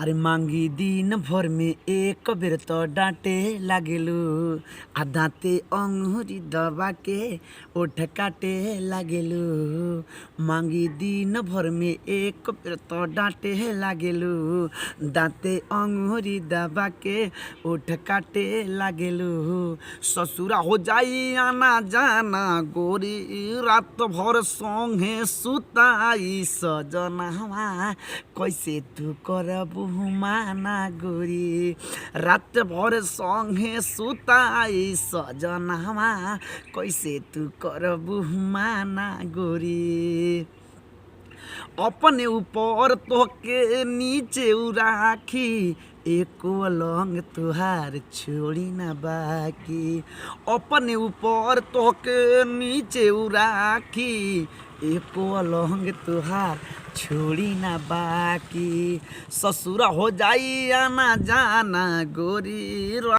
अरे मांगी दिन भर में एक बेर तो डांटे लागेलू आ दाँते अंगूरी दबा के ओठ काटे लागेलू। मांगी दिन भर में एक बेर तो डांटे लागेलू दाँते अंगूरी दबा के ओठ काटे लागेलू। ससुरा हो जाई आना जाना गोरी रात भर संगे सुताई सजनवा कैसे तू करबू माना गोरी रात भर संगे सुताई सजनवा कैसे तू करबू माना गोरी। अपने ऊपर तोके नीचे राखी एको लंग तुहार छोड़ी ना बाकी। अपने ऊपर तोके नीचे राखी एको लंग तुहार छोड़ी ना बाकी। ससुरा हो जाई आना जाना गोरी।